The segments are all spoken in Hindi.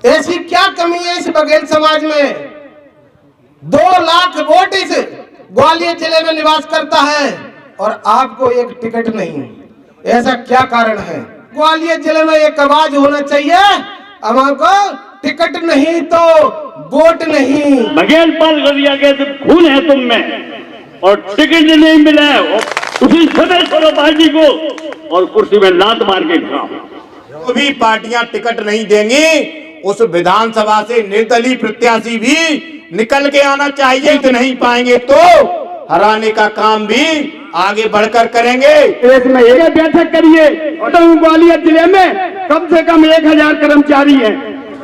ऐसी क्या कमी है इस बघेल समाज में? 2 लाख वोट इस ग्वालियर जिले में निवास करता है और आपको एक टिकट नहीं। ऐसा क्या कारण है? ग्वालियर जिले में एक आवाज होना चाहिए, हमको टिकट नहीं तो वोट नहीं। बघेल पाल गदिया के खून है तुम में और टिकट नहीं मिला है, उसी समय छोड़ो पार्टी को और कुर्सी में लात मार के खाओ। जो भी पार्टियां टिकट नहीं देंगी उस विधानसभा से निर्दलीय प्रत्याशी भी निकल के आना चाहिए। तो नहीं पाएंगे तो हराने का काम भी आगे बढ़कर करेंगे। इसमें एक बैठक करिए। ग्वालियर जिले में कम से कम 1000 कर्मचारी हैं।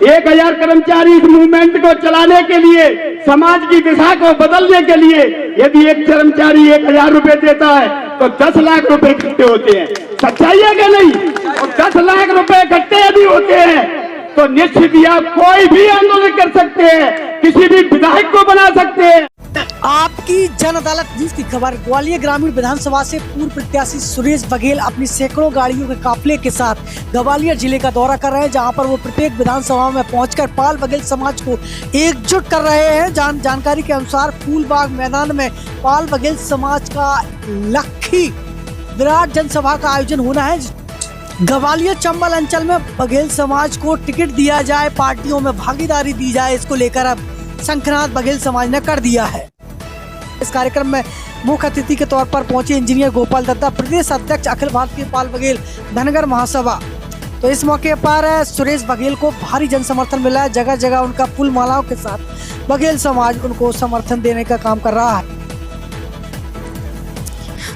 1000 कर्मचारी इस मूवमेंट को चलाने के लिए, समाज की दिशा को बदलने के लिए, यदि एक कर्मचारी 1000 रुपए देता है तो 10 लाख रुपए इकट्ठे होते हैं। सच्चाई है कि नहीं? और 10 लाख रुपए इकट्ठे यदि होते हैं तो निश्चित ही आप कोई भी आंदोलन कर सकते हैं, किसी भी विधायक को बना सकते हैं। आपकी जन अदालत न्यूज की खबर। ग्वालियर ग्रामीण विधानसभा से पूर्व प्रत्याशी सुरेश बघेल अपनी सैकड़ों गाड़ियों के काफिले के साथ ग्वालियर जिले का दौरा कर रहे हैं, जहां पर वो प्रत्येक विधानसभा में पहुंचकर पाल बघेल समाज को एकजुट कर रहे हैं। जानकारी के अनुसार फूलबाग मैदान में पाल बघेल समाज का लखी विराट जनसभा का आयोजन होना है। ग्वालियर चंबल अंचल में बघेल समाज को टिकट दिया जाए, पार्टियों में भागीदारी दी जाए, इसको लेकर अब शंखनाद बघेल समाज ने कर दिया है। इस कार्यक्रम में मुख्य अतिथि के तौर पर पहुंचे इंजीनियर गोपाल दत्ता, प्रदेश अध्यक्ष अखिल भारतीय पाल बघेल धनगर महासभा। तो इस मौके पर सुरेश बघेल को भारी जन समर्थन मिला है। जगह जगह उनका फूल मालाओं के साथ बघेल समाज उनको समर्थन देने का काम कर रहा है।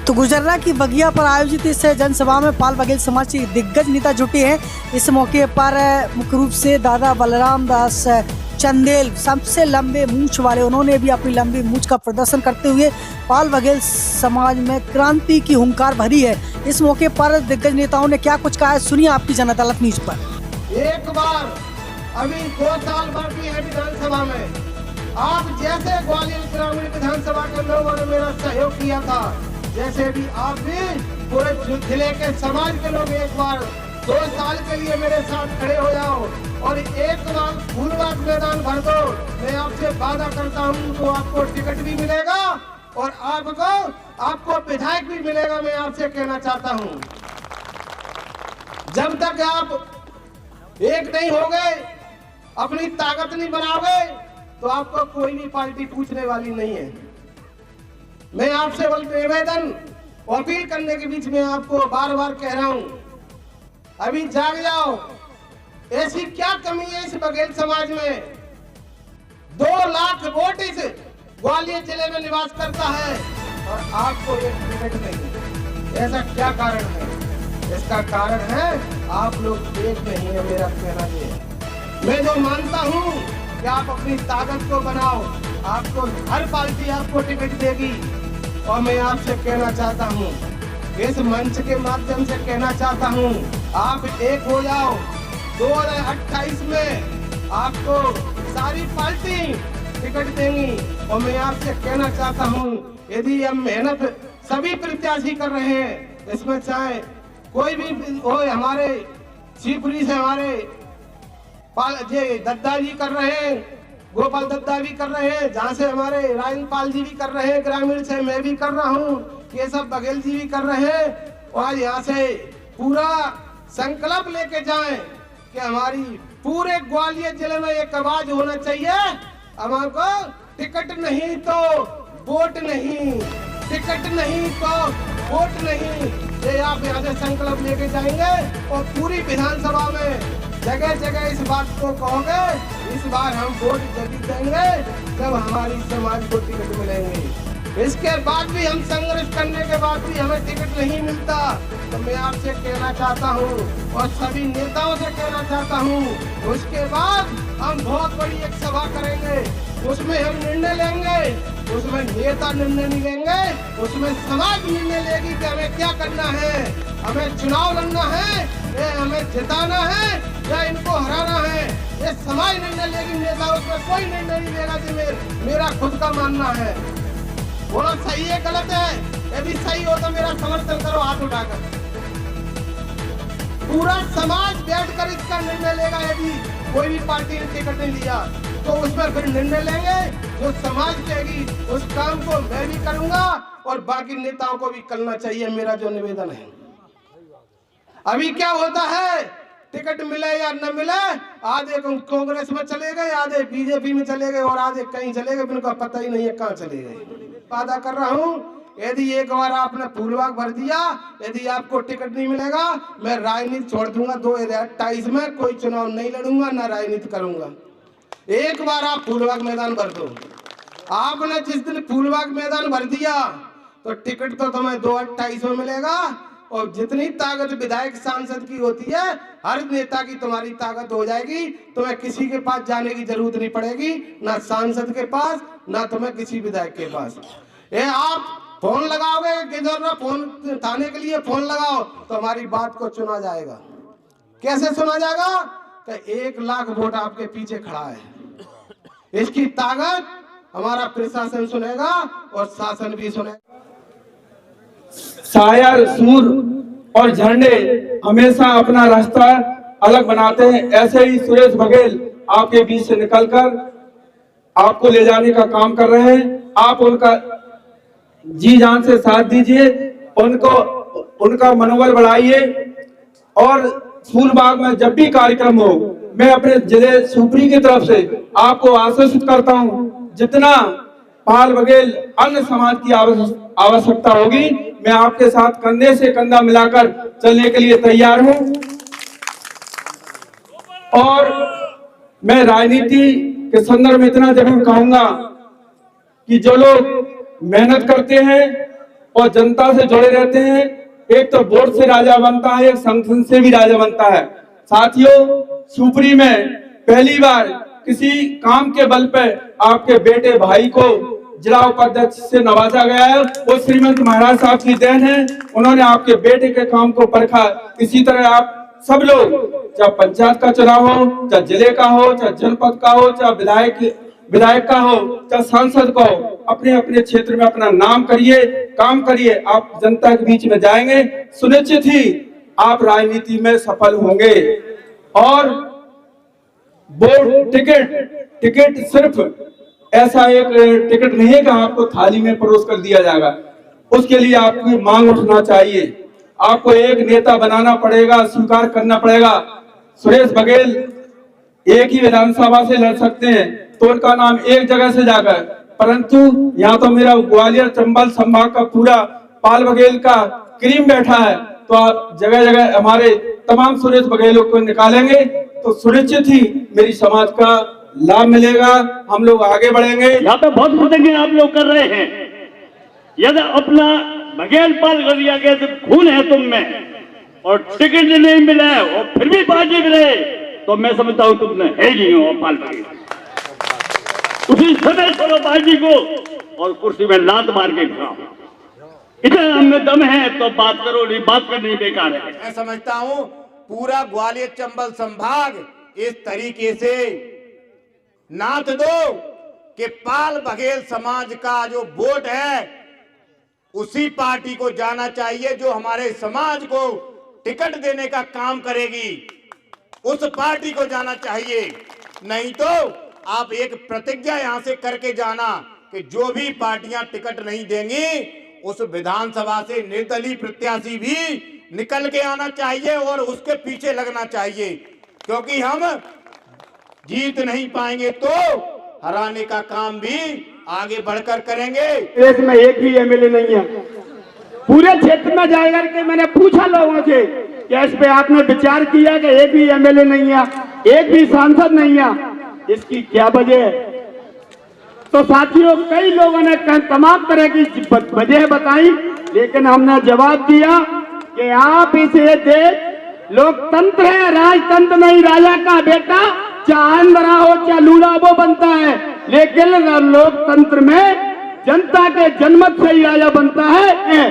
तो गुजर्रा की बगिया पर आयोजित इस जनसभा में पाल बघेल समाज के दिग्गज नेता जुटे हैं। इस मौके पर मुख्य रूप से दादा बलराम दास चंदेल, सबसे लंबे मूंछ वाले, उन्होंने भी अपनी लंबी मूंछ का प्रदर्शन करते हुए पाल बघेल समाज में क्रांति की हुंकार भरी है। इस मौके पर दिग्गज नेताओं ने क्या कुछ कहा है, सुनिए आपकी जन अदालत न्यूज पर। एक बार अभी 2 साल बाकी है विधानसभा में, आप जैसे ग्वालियर ग्रामीण विधानसभा के लोगों ने मेरा सहयोग किया था, जैसे भी आप भी पूरे जिले के समाज के लोग एक बार 2 साल के लिए मेरे साथ खड़े हो जाओ और एक बार फूलबाग मैदान भर दो। मैं आपसे वादा करता हूं तो आपको टिकट भी मिलेगा और आपको विधायक भी मिलेगा। मैं आपसे कहना चाहता हूं, जब तक आप एक नहीं होगे, अपनी ताकत नहीं बनाओगे, तो आपको कोई भी पार्टी पूछने वाली नहीं है। मैं आपसे निवेदन अपील करने के बीच में आपको बार बार कह रहा हूं, अभी जाग जाओ। ऐसी क्या कमी है इस बघेल समाज में? 2 लाख वोट इस ग्वालियर जिले में निवास करता है और आपको एक टिकट नहीं। ऐसा क्या कारण है? इसका कारण है आप लोग एक नहीं है। मेरा कहना ये है, मैं जो मानता हूं कि आप अपनी ताकत को बनाओ, आपको हर पार्टी आपको टिकट देगी। और मैं आपसे कहना चाहता हूं, इस मंच के माध्यम से कहना चाहता हूं, आप एक हो जाओ। 2028 में आपको सारी पार्टी टिकट देंगी। और मैं आपसे कहना चाहता हूं, यदि हम मेहनत सभी प्रत्याशी कर रहे हैं, इसमें चाहे कोई भी हो, हमारे शिवपुरी से हमारे दद्दा जी कर रहे हैं, गोपाल दत्ता भी कर रहे हैं, जहाँ से हमारे राजन पाल जी भी कर रहे हैं, ग्रामीण से मैं भी कर रहा हूँ, ये सब बघेल जी भी कर रहे हैं। और यहाँ से पूरा संकल्प लेके जाएं कि हमारी पूरे ग्वालियर जिले में एक आवाज होना चाहिए, हमको टिकट नहीं तो वोट नहीं, टिकट नहीं तो वोट नहीं। ये आप यहाँ से संकल्प लेके जाएंगे और पूरी विधानसभा में जगह जगह इस बात को कहोगे, इस बार हम वोट जब देंगे जब हमारी समाज को टिकट मिलेंगे। इसके बाद भी हम संघर्ष करने के बाद भी हमें टिकट नहीं मिलता, तो मैं आपसे कहना चाहता हूँ और सभी नेताओं से कहना चाहता हूँ, उसके बाद हम बहुत बड़ी एक सभा करेंगे, उसमें हम निर्णय लेंगे। उसमें नेता निर्णय नहीं लेंगे, उसमें समाज निर्णय लेगी कि हमें क्या करना है, हमें चुनाव लड़ना है या हमें जिताना है या इनको हराना है। ये समाज निर्णय लेगी, नेता उसमें कोई निर्णय नहीं लेगा कि मेरा खुद का मानना है। बोलो सही है गलत है? यदि सही हो तो मेरा समर्थन करो हाथ उठाकर। पूरा समाज बैठकर इसका निर्णय लेगा। यदि कोई भी पार्टी ने टिकट नहीं लिया तो उसमें फिर निर्णय लेंगे, जो समाज कहेगी उस काम को मैं भी करूंगा और बाकी नेताओं को भी करना चाहिए, मेरा जो निवेदन है। अभी क्या होता है, टिकट मिले या न मिले, आधे कांग्रेस में चले गए, आधे बीजेपी में चले गए और आधे कहीं चले गए, उनका पता ही नहीं है कहाँ चले गए। वादा कर रहा हूँ, यदि एक बार आपने फूलबाग भर दिया, यदि आपको टिकट नहीं मिलेगा, मैं राजनीति छोड़ दूंगा। 2028 में कोई चुनाव नहीं लड़ूंगा, ना राजनीति करूंगा। एक बार आप फूलबाग मैदान भर दो। आपने जिस दिन फूलबाग मैदान भर दिया तो टिकट तो तुम्हें 2028 में मिलेगा, और जितनी ताकत विधायक सांसद की होती है, हर नेता की तुम्हारी ताकत हो जाएगी। तुम्हें किसी के पास जाने की जरूरत नहीं पड़ेगी, ना सांसद के पास, ना तुम्हें किसी विधायक के पास। ये आप फोन लगाओगे, किधर फोन थाने के लिए फोन लगाओ तो हमारी बात को सुना जाएगा। कैसे सुना जाएगा? कि 1 लाख वोट आपके पीछे खड़ा है। इसकी ताकत हमारा प्रशासन सुनेगा और शासन भी सुनेगा। शायर, सूर और झंडे हमेशा अपना रास्ता अलग बनाते हैं। ऐसे ही सुरेश बघेल आपके बीच से निकलकर आपको ले जाने का काम कर रहे हैं। आप उनका जी जान से साथ दीजिए, उनका मनोबल बढ़ाइए। और फूलबाग में जब भी कार्यक्रम हो, मैं अपने जिले शिवपुरी की तरफ से आपको आश्वस्त करता हूं, जितना पाल बघेल अन्य समाज की आवश्यकता होगी, मैं आपके साथ कंधे से कंधा मिलाकर चलने के लिए तैयार हूं। और मैं राजनीति के संदर्भ में इतना जरूर कहूंगा कि जो लोग मेहनत करते हैं और जनता से जुड़े रहते हैं, एक तो वोट से राजा बनता है, एक संगठन से भी राजा बनता है। साथियों, शिवपुरी में पहली बार किसी काम के बल पे आपके बेटे भाई को जिला उपाध्यक्ष से नवाजा गया है। वो श्रीमंत महाराज साहब की देन है। उन्होंने आपके बेटे के काम को परखा। इसी तरह आप सब लोग, चाहे पंचायत का चुनाव हो, चाहे जिले का हो, चाहे जनपद का हो, चाहे विधायक का हो, चाहे सांसद का हो, अपने अपने क्षेत्र में अपना नाम करिए, काम करिए। आप जनता के बीच में जाएंगे, सुनिश्चित ही आप राजनीति में सफल होंगे। और वोट टिकट सिर्फ ऐसा एक टिकट नहीं है कि आपको थाली में परोस कर दिया जाएगा। उसके लिए आपकी मांग उठना चाहिए। आपको एक नेता बनाना पड़ेगा, स्वीकार करना पड़ेगा। सुरेश बघेल एक ही विधानसभा से लड़ सकते हैं तो उनका नाम एक जगह से जाकर, परंतु यहाँ तो मेरा ग्वालियर चंबल संभाग का पूरा पाल बघेल का क्रीम बैठा है, तो आप जगह जगह हमारे तमाम सुरेश बघेलों को निकालेंगे तो सुनिश्चित ही मेरी समाज का लाभ मिलेगा। हम लोग आगे बढ़ेंगे। यहाँ पे बहुत मुद्दे आप लोग कर रहे हैं। यदि अपना बघेल पाल कर दिया गया तो खून है तुम में, और टिकट नहीं मिला है और फिर भी पार्टी में रहे, तो मैं समझता हूँ तुमने है ही नहीं हो पाल बघेल। उसी समय छोड़ो पार्टी को और कुर्सी में लात मार के खाओ। इतना हमें दम है तो बात करो, नहीं बात करनी बेकार है। मैं समझता हूँ पूरा ग्वालियर चंबल संभाग इस तरीके से नाथ दो कि पाल बघेल समाज का जो वोट है उसी पार्टी को जाना चाहिए जो हमारे समाज को टिकट देने का काम करेगी, उस पार्टी को जाना चाहिए। नहीं तो आप एक प्रतिज्ञा यहां से करके जाना कि जो भी पार्टियां टिकट नहीं देंगी उस विधानसभा से निर्दलीय प्रत्याशी भी निकल के आना चाहिए और उसके पीछे लगना चाहिए, क्योंकि हम जीत नहीं पाएंगे तो हराने का काम भी आगे बढ़कर करेंगे। देश में एक भी एमएलए नहीं है। पूरे क्षेत्र में जा करके मैंने पूछा लोगों से कि इस पे आपने विचार किया कि एक भी एमएलए नहीं है, एक भी सांसद नहीं है, इसकी क्या वजह है? तो साथियों, कई लोगों ने तमाम तरह की वजह बताई, लेकिन हमने जवाब दिया कि आप इसे देश लोकतंत्र है, राजतंत्र नहीं। राजा का बेटा चाहे अंधरा हो चाहे लूला वो बनता है, लेकिन लोकतंत्र में जनता के जनमत से ही राजा बनता है।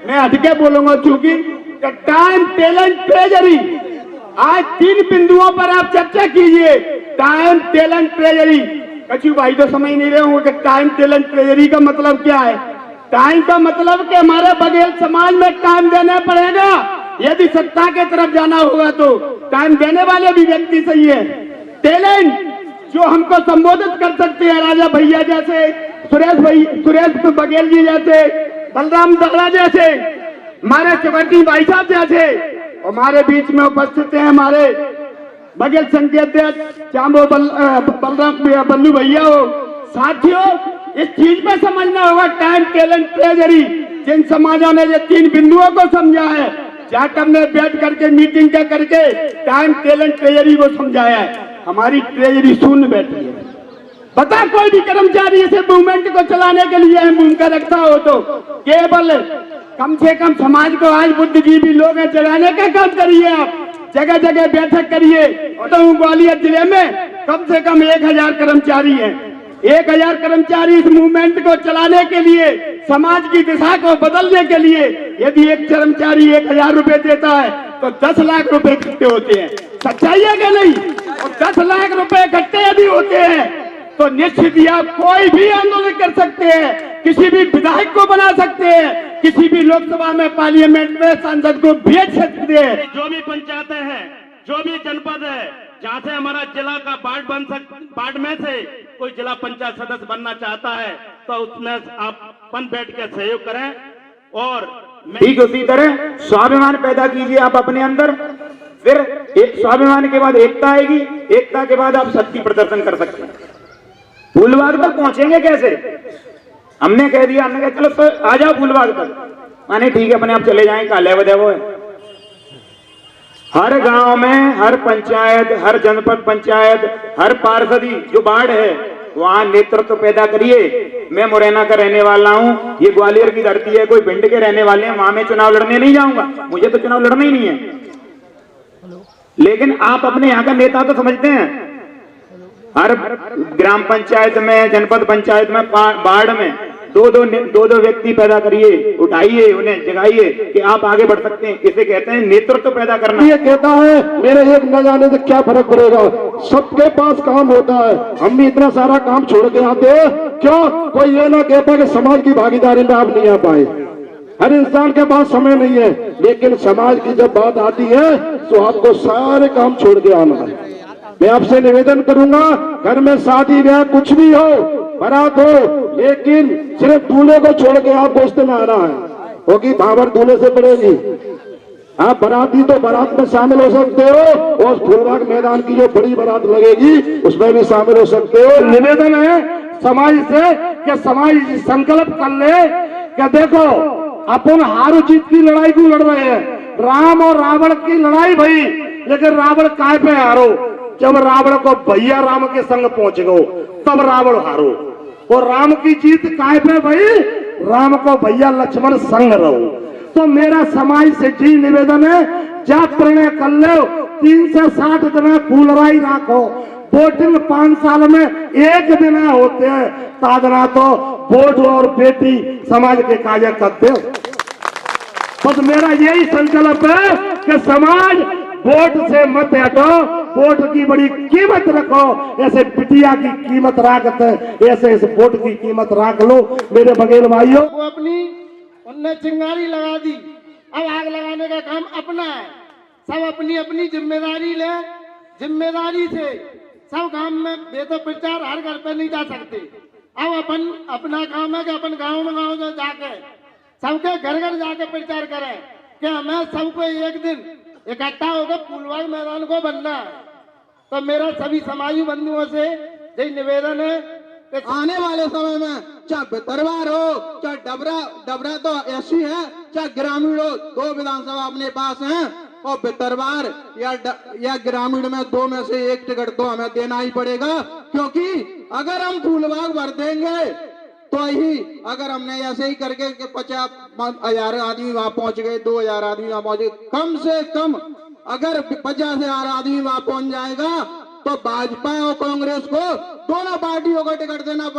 मैं हटके बोलूंगा क्योंकि टाइम, टैलेंट, ट्रेजरी, आज 3 बिंदुओं पर आप चर्चा कीजिए। Time, talent, treasury. कछु भाई तो समझ नहीं रहे होंगे कि टाइम, टैलेंट, ट्रेजरी का मतलब क्या है। टाइम का मतलब कि हमारे बघेल समाज में टाइम देना पड़ेगा। यदि सत्ता के तरफ जाना होगा तो टाइम देने वाले भी व्यक्ति सही है। टैलेंट जो हमको संबोधित कर सकते हैं, राजा भैया जैसे, सुरेश बघेल जी जैसे, बलराम दादा जैसे, हमारे चक्रवर्ती भाई साहब जैसे, हमारे बीच में उपस्थित हैं हमारे बघेल संघ के अध्यक्ष चांबो बलराम बल्लू भैया हो। साथियों, इस चीज में समझना होगा टाइम, टैलेंट, ट्रेजरी। जिन समाजों ने ये 3 बिंदुओं को समझा है, जाकर ने बैठ करके मीटिंग का करके टाइम, टैलेंट, ट्रेजरी को समझाया है, हमारी ट्रेजरी शून्य बैठी है। बता कोई भी कर्मचारी इसे मूवमेंट को चलाने के लिए भूमिका रखता हो तो केवल कम से कम समाज को, आज बुद्धिजीवी लोग हैं, जगाने का काम करिए। आप जगह जगह बैठक करिए। तो ग्वालियर जिले में कम से कम 1000 कर्मचारी हैं। 1000 कर्मचारी इस मूवमेंट को चलाने के लिए, समाज की दिशा को बदलने के लिए, यदि एक कर्मचारी 1000 रुपए देता है तो 10 लाख रुपए इकट्ठे होते हैं। सच्चाई है कि नहीं? और 10 लाख रुपए इकट्ठे यदि होते हैं तो निश्चित ही आप कोई भी आंदोलन कर सकते हैं, किसी भी विधायक को बना सकते हैं, किसी भी लोकसभा में, पार्लियामेंट में सांसद को भेज सकते हैं। जो भी पंचायतें हैं, जो भी जनपद है, जहाँ से हमारा जिला का वार्ड में से कोई जिला पंचायत सदस्य बनना चाहता है तो उसमें आप अपन बैठ के सहयोग करें। और ठीक उसी तरह स्वाभिमान पैदा कीजिए आप अपने अंदर, फिर एक स्वाभिमान के बाद एकता आएगी, एकता के बाद आप शक्ति प्रदर्शन कर सकते हैं। फूलबाग तक पहुंचेंगे कैसे? हमने कह दिया, हमने कहा चलो तो आ जाओ फूलबाग तक, माने ठीक है अपने आप चले जाएं, काले बदे वो है। हर गांव में, हर पंचायत, हर जनपद पंचायत, हर पार्षदी जो वार्ड है वहां नेतृत्व पैदा करिए। मैं मुरैना का रहने वाला हूं, ये ग्वालियर की धरती है, कोई भिंड के रहने वाले हैं, वहां मैं चुनाव लड़ने नहीं जाऊंगा, मुझे तो चुनाव लड़ना ही नहीं है। लेकिन आप अपने यहाँ का नेता तो समझते हैं। हर ग्राम पंचायत में, जनपद पंचायत में, वार्ड में दो व्यक्ति पैदा करिए, उठाइए, उन्हें जगाइए कि आप आगे बढ़ सकते हैं। इसे कहते हैं नेतृत्व पैदा करना। ये कहता है मेरे एक न जाने से क्या फर्क पड़ेगा, सबके पास काम होता है, हम भी इतना सारा काम छोड़ के आते हैं, क्यों कोई ये ना कहता कि समाज की भागीदारी में आप नहीं आ पाए। हर इंसान के पास समय नहीं है, लेकिन समाज की जब बात आती है तो आपको सारे काम छोड़ के आना है। मैं आपसे निवेदन करूंगा, घर में शादी ब्याह कुछ भी हो, बारात हो, लेकिन सिर्फ दूल्हे को छोड़ के आप गोश्त में आना है, क्योंकि भावर दूल्हे से पड़ेगी। आप बाराती तो बारात में शामिल हो सकते हो, और फूलबाग मैदान की जो बड़ी बारात लगेगी उसमें भी शामिल हो सकते हो। निवेदन है समाज से कि समाज संकल्प कर ले कि देखो अपन हार जीत की लड़ाई क्यों लड़ रहे हैं। राम और रावण की लड़ाई भई, लेकिन रावण काय पे हारो? जब रावण को भैया राम के संग पहुंच गो तब रावण हारो। और राम की जीत काय पे भई? राम को भैया लक्ष्मण संग रहो। तो मेरा समाज से जी निवेदन है, जा प्रणय कर लो, 3 से 60 दिन फूलराई राखो। वोटिंग 5 साल में 1 दिन होते हैं, तादना तो वोट और बेटी समाज के कार्य करते हो। बस मेरा यही संकल्प है कि समाज वोट से मत हटो, वोट की बड़ी कीमत रखो। ऐसे बिटिया की कीमत रखते, ऐसे इस वोट की कीमत रख लो मेरे बघेल भाइयों। वो अपनी उनने चिंगारी लगा दी, अब आग लगाने का काम अपना है। सब अपनी अपनी जिम्मेदारी ले, जिम्मेदारी से सब गांव में बेतो प्रचार हर घर पे नहीं जा सकते। अब अपन अपना काम है कि अपन गांव में जाके सबके घर घर जाके प्रचार करें कि हमें सबको एक दिन इकट्ठा होकर फूलबाग मैदान को बनना है। तो मेरा सभी समाजी बंधुओं से यही निवेदन है कि आने वाले समय में चाहे भितरवार हो, चाहे डबरा तो ऐसी है, चाहे ग्रामीण हो, 2 विधानसभा अपने पास हैं, और भितरवार या ग्रामीण में 2 में से 1 टिकट तो हमें देना ही पड़ेगा। क्योंकि अगर हम फूलबाग भर देंगे तो ही, अगर हमने ऐसे ही करके 50,000 आदमी वहां पहुंच गए, 2,000 आदमी वहां पहुंच गए, कम से कम अगर 50,000 आदमी वहां पहुंच जाएगा तो भाजपा और कांग्रेस को दोनों पार्टियों को टिकट देना पड़ेगा।